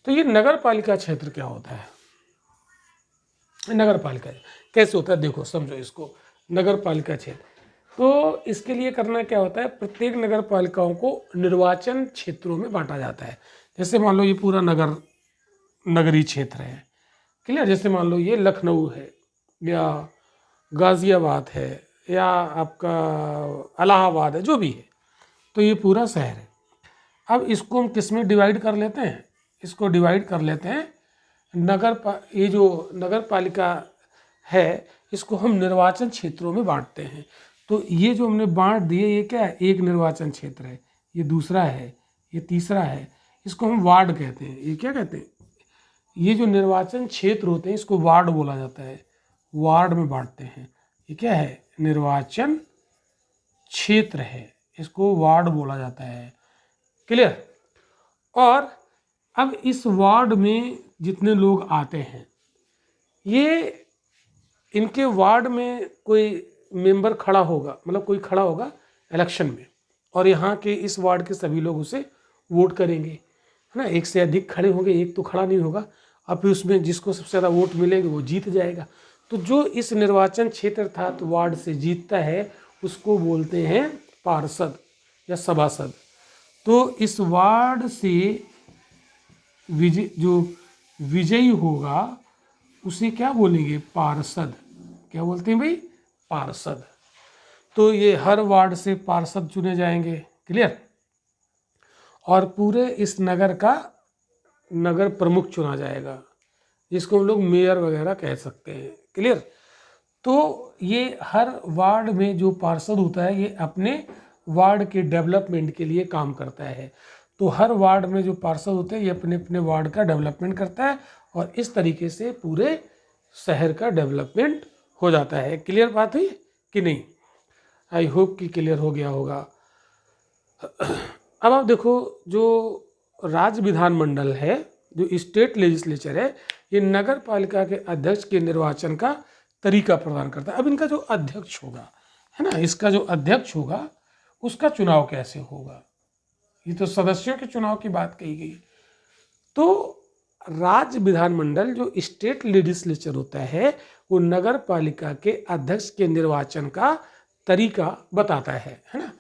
तो ये नगर पालिका क्षेत्र क्या होता है? नगर पालिका कैसे होता है, देखो समझो इसको। नगर पालिका क्षेत्र, तो इसके लिए करना क्या होता है, प्रत्येक नगर पालिकाओं को निर्वाचन क्षेत्रों में बांटा जाता है। जैसे मान लो ये पूरा नगरीय क्षेत्र है, क्लियर। जैसे मान लो ये लखनऊ है, या गाजियाबाद है, या आपका इलाहाबाद है, जो भी है, तो ये पूरा शहर है। अब इसको हम किस में डिवाइड कर लेते हैं, इसको डिवाइड कर लेते हैं ये जो नगर पालिका है इसको हम निर्वाचन क्षेत्रों में बांटते हैं। तो ये जो हमने बांट दिए, ये क्या है, एक निर्वाचन क्षेत्र है, ये दूसरा है, ये तीसरा है, इसको हम वार्ड कहते हैं। ये क्या कहते हैं, ये जो निर्वाचन क्षेत्र होते हैं इसको वार्ड बोला जाता है, वार्ड में बांटते हैं। ये क्या है, निर्वाचन क्षेत्र है, इसको वार्ड बोला जाता है। क्लियर। और अब इस वार्ड में जितने लोग आते हैं, ये इनके वार्ड में कोई मेंबर खड़ा होगा, मतलब कोई खड़ा होगा इलेक्शन में, और यहाँ के इस वार्ड के सभी लोग उसे वोट करेंगे, है ना। एक से अधिक खड़े होंगे, एक तो खड़ा नहीं होगा। अब फिर उसमें जिसको सबसे ज़्यादा वोट मिलेंगे वो जीत जाएगा। तो जो इस निर्वाचन क्षेत्र था तो वार्ड से जीतता है उसको बोलते हैं पार्षद या सभासद। तो इस वार्ड से जो विजयी होगा उसे क्या बोलेंगे, पार्षद। क्या बोलते हैं भाई, पार्षद। तो ये हर वार्ड से पार्षद चुने जाएंगे। क्लियर। और पूरे इस नगर का नगर प्रमुख चुना जाएगा, जिसको हम लोग मेयर वगैरह कह सकते हैं। क्लियर। तो ये हर वार्ड में जो पार्षद होता है ये अपने वार्ड के डेवलपमेंट के लिए काम करता है। तो हर वार्ड में जो पार्षद होते हैं ये अपने अपने वार्ड का डेवलपमेंट करता है, और इस तरीके से पूरे शहर का डेवलपमेंट हो जाता है। क्लियर बात हुई कि नहीं? आई होप कि क्लियर हो गया होगा। अब आप देखो, जो राज्य विधानमंडल है, जो स्टेट लेजिस्लेचर है, ये नगर पालिका के अध्यक्ष के निर्वाचन का तरीका प्रदान करता है। अब इनका जो अध्यक्ष होगा, है ना, इसका जो अध्यक्ष होगा उसका चुनाव कैसे होगा, ये तो सदस्यों के चुनाव की बात कही गई। तो राज्य विधानमंडल जो स्टेट लेजिस्लेचर होता है वो नगर पालिका के अध्यक्ष के निर्वाचन का तरीका बताता है ना।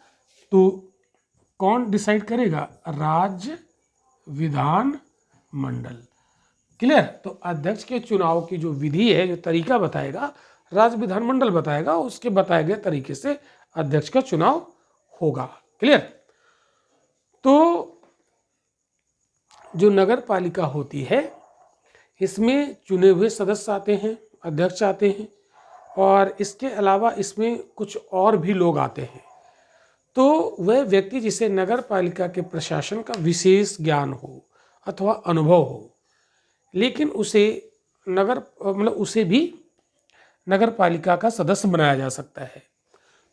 तो कौन डिसाइड करेगा, राज्य विधान मंडल। क्लियर। तो अध्यक्ष के चुनाव की जो विधि है, जो तरीका बताएगा, राज्य विधानमंडल बताएगा, उसके बताए गए तरीके से अध्यक्ष का चुनाव होगा। क्लियर। तो जो नगर पालिका होती है इसमें चुने हुए सदस्य आते हैं, अध्यक्ष आते हैं, और इसके अलावा इसमें कुछ और भी लोग आते हैं। तो वह व्यक्ति जिसे नगर पालिका के प्रशासन का विशेष ज्ञान हो अथवा अनुभव हो, लेकिन उसे उसे भी नगर पालिका का सदस्य बनाया जा सकता है।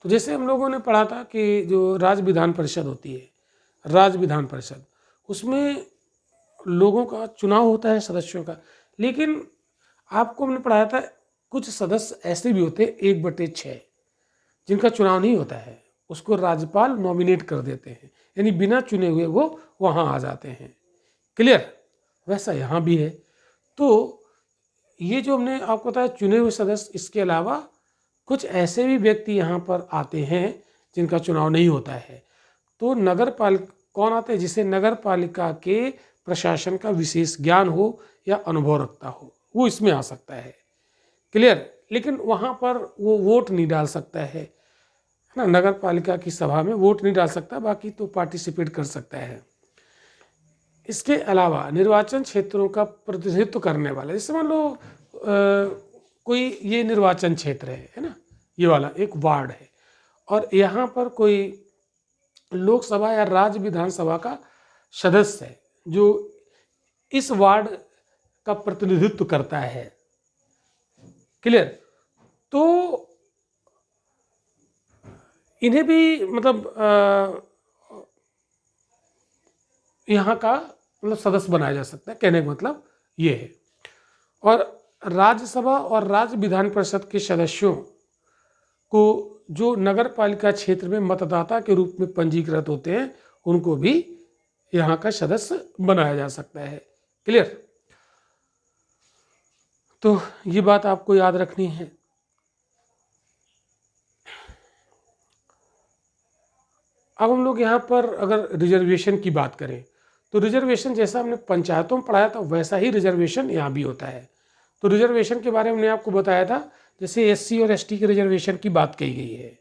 तो जैसे हम लोगों ने पढ़ा था कि जो राज्य विधान परिषद होती है, राज्य विधान परिषद, उसमें लोगों का चुनाव होता है, सदस्यों का। लेकिन आपको हमने पढ़ाया था कुछ सदस्य ऐसे भी होते हैं 1/6 जिनका चुनाव नहीं होता है, उसको राज्यपाल नॉमिनेट कर देते हैं, यानी बिना चुने हुए वो वहाँ आ जाते हैं। क्लियर। वैसा यहाँ भी है। तो ये जो हमने आपको बताया चुने हुए सदस्य, इसके अलावा कुछ ऐसे भी व्यक्ति यहाँ पर आते हैं जिनका चुनाव नहीं होता है। तो नगर पालिका कौन आते हैं, जिसे नगर पालिका के प्रशासन का विशेष ज्ञान हो या अनुभव रखता हो, वो इसमें आ सकता है। क्लियर। लेकिन वहाँ पर वो वोट नहीं डाल सकता है ना, नगर पालिका की सभा में वोट नहीं डाल सकता, बाकी तो पार्टिसिपेट कर सकता है। इसके अलावा निर्वाचन क्षेत्रों का प्रतिनिधित्व करने वाला, जैसे मान लो कोई ये निर्वाचन क्षेत्र है ना, ये वाला एक वार्ड है, और यहाँ पर कोई लोकसभा या राज्य विधानसभा का सदस्य है जो इस वार्ड का प्रतिनिधित्व करता है। क्लियर। तो इन्हें भी यहाँ का सदस्य बनाया जा सकता है, कहने का मतलब ये है। और राज्यसभा और राज्य विधान परिषद के सदस्यों को जो नगर पालिका क्षेत्र में मतदाता के रूप में पंजीकृत होते हैं उनको भी यहाँ का सदस्य बनाया जा सकता है। क्लियर। तो ये बात आपको याद रखनी है। अब हम लोग यहाँ पर अगर रिजर्वेशन की बात करें तो रिजर्वेशन जैसा हमने पंचायतों में पढ़ाया था वैसा ही रिजर्वेशन यहाँ भी होता है। तो रिजर्वेशन के बारे में मैंने आपको बताया था, जैसे एससी और एसटी के रिजर्वेशन की बात कही गई है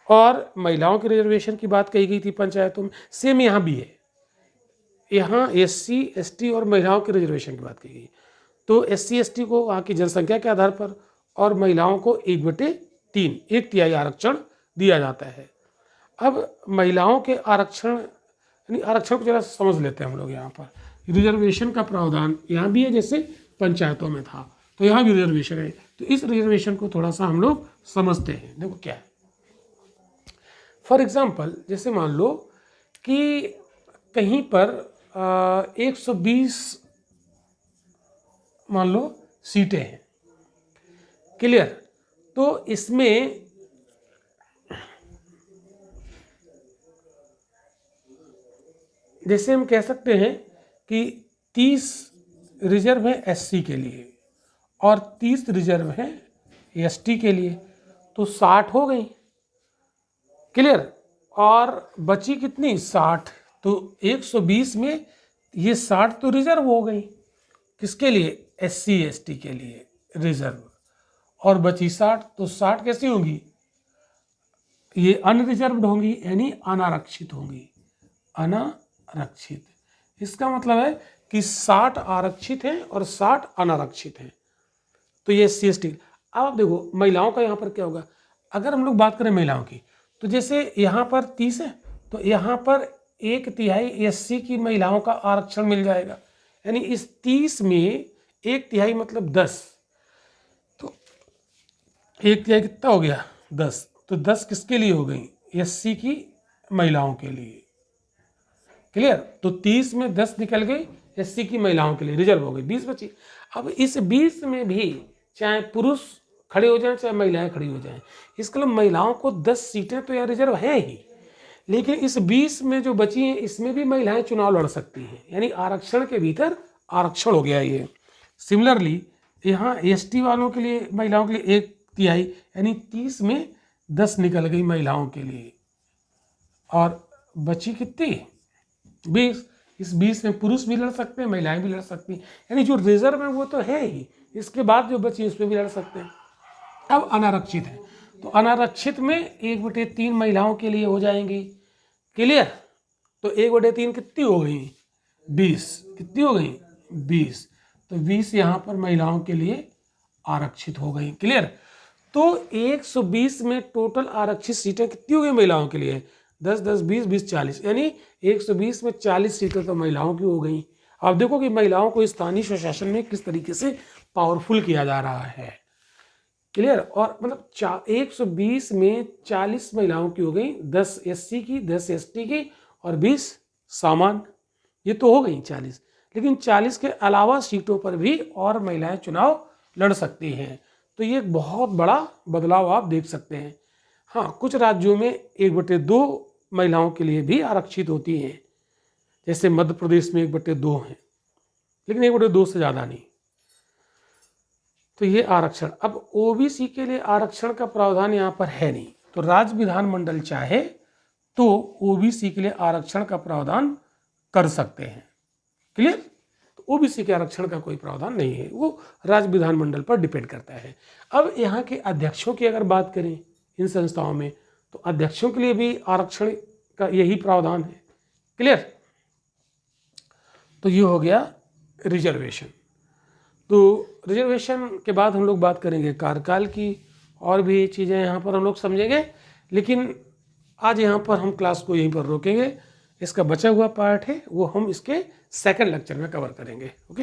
और महिलाओं के रिजर्वेशन की बात कही गई थी पंचायतों में, सेम यहाँ भी है। यहाँ एससी एसटी और महिलाओं के रिजर्वेशन की बात कही गई। तो एससी एसटी को वहाँ की जनसंख्या के आधार पर और महिलाओं को 1/3 1/3 आरक्षण दिया जाता है। अब महिलाओं के आरक्षण, यानी आरक्षण को जरा समझ लेते हैं हम लोग। यहाँ पर रिजर्वेशन का प्रावधान यहाँ भी है जैसे पंचायतों में था, तो यहाँ भी रिजर्वेशन है। तो इस रिजर्वेशन को थोड़ा सा हम लोग समझते हैं। देखो क्या है, फॉर एग्जाम्पल जैसे मान लो कि कहीं पर 120 मान लो सीटें हैं, क्लियर। तो इसमें जैसे हम कह सकते हैं कि 30 रिजर्व है एससी के लिए और 30 रिजर्व है एसटी के लिए, तो 60 हो गई, क्लियर। और बची कितनी, 60। तो 120 में ये 60 तो रिजर्व हो गई, किसके लिए, एससी एसटी के लिए रिजर्व, और बची 60। तो 60 कैसी होंगी, ये अनरिजर्व्ड होंगी, यानी अनारक्षित होंगी, अनारक्षित। इसका मतलब है कि 60 आरक्षित हैं और 60 अनारक्षित हैं। तो ये एससी एसटी। अब आप देखो महिलाओं का यहाँ पर क्या होगा, अगर हम लोग बात करें महिलाओं की, तो जैसे यहाँ पर 30 है, तो यहाँ पर 1/3 एससी की महिलाओं का आरक्षण मिल जाएगा, यानी इस 30 में 1/3 मतलब 10। तो 1/3 कितना हो गया, 10। तो 10 किसके लिए हो गई, एससी की महिलाओं के लिए, क्लियर। तो 30 में 10 निकल गई एससी की महिलाओं के लिए, रिजर्व हो गई, 20 बची। अब इस 20 में भी चाहे पुरुष खड़े हो जाएं चाहे महिलाएं खड़ी हो जाएं, इसके लिए महिलाओं को 10 सीटें तो यहाँ रिजर्व हैं ही, लेकिन इस 20 में जो बची हैं इसमें भी महिलाएं चुनाव लड़ सकती हैं, यानी आरक्षण के भीतर आरक्षण हो गया ये। सिमिलरली यहाँ एसटी वालों के लिए, महिलाओं के लिए 1/3, यानी 30 में 10 निकल गई महिलाओं के लिए, और बची कितनी, 20। इस 20 में पुरुष भी लड़ सकते हैं, महिलाएं भी लड़ सकती हैं, यानी जो रिजर्व है वो तो है ही, इसके बाद जो बची उसमें भी लड़ सकते हैं। अब अनारक्षित है, तो अनारक्षित में 1/3 महिलाओं के लिए हो जाएंगी, क्लियर। तो 1/3 कितनी हो गई, 20। कितनी हो गई, 20। तो 20 यहाँ पर महिलाओं के लिए आरक्षित हो गई, क्लियर। तो 120 में टोटल आरक्षित सीटें कितनी हो गई महिलाओं के लिए, 10 10 20 20 40, यानी 120 में 40 सीटें तो महिलाओं की हो गई। आप देखो कि महिलाओं को स्थानीय स्वशासन में किस तरीके से पावरफुल किया जा रहा है, क्लियर। और मतलब 120 में 40 महिलाओं की हो गई, 10 एससी की, 10 एसटी की और 20 सामान्य, ये तो हो गई 40। लेकिन 40 के अलावा सीटों पर भी और महिलाएं चुनाव लड़ सकती हैं। तो ये एक बहुत बड़ा बदलाव आप देख सकते हैं। हाँ, कुछ राज्यों में 1/2 महिलाओं के लिए भी आरक्षित होती हैं, जैसे मध्य प्रदेश में 1/2 है, लेकिन 1/2 से ज़्यादा नहीं। तो ये आरक्षण। अब ओबीसी के लिए आरक्षण का प्रावधान यहाँ पर है नहीं, तो राज्य विधानमंडल चाहे तो ओबीसी के लिए आरक्षण का प्रावधान कर सकते हैं, क्लियर। तो ओबीसी के आरक्षण का कोई प्रावधान नहीं है, वो राज्य विधानमंडल पर डिपेंड करता है। अब यहाँ के अध्यक्षों की अगर बात करें इन संस्थाओं में, तो अध्यक्षों के लिए भी आरक्षण का यही प्रावधान है, क्लियर। तो ये हो गया रिजर्वेशन। तो रिजर्वेशन के बाद हम लोग बात करेंगे कार्यकाल की, और भी चीज़ें यहाँ पर हम लोग समझेंगे, लेकिन आज यहाँ पर हम क्लास को यहीं पर रोकेंगे। इसका बचा हुआ पार्ट है वो हम इसके सेकंड लेक्चर में कवर करेंगे, ओके।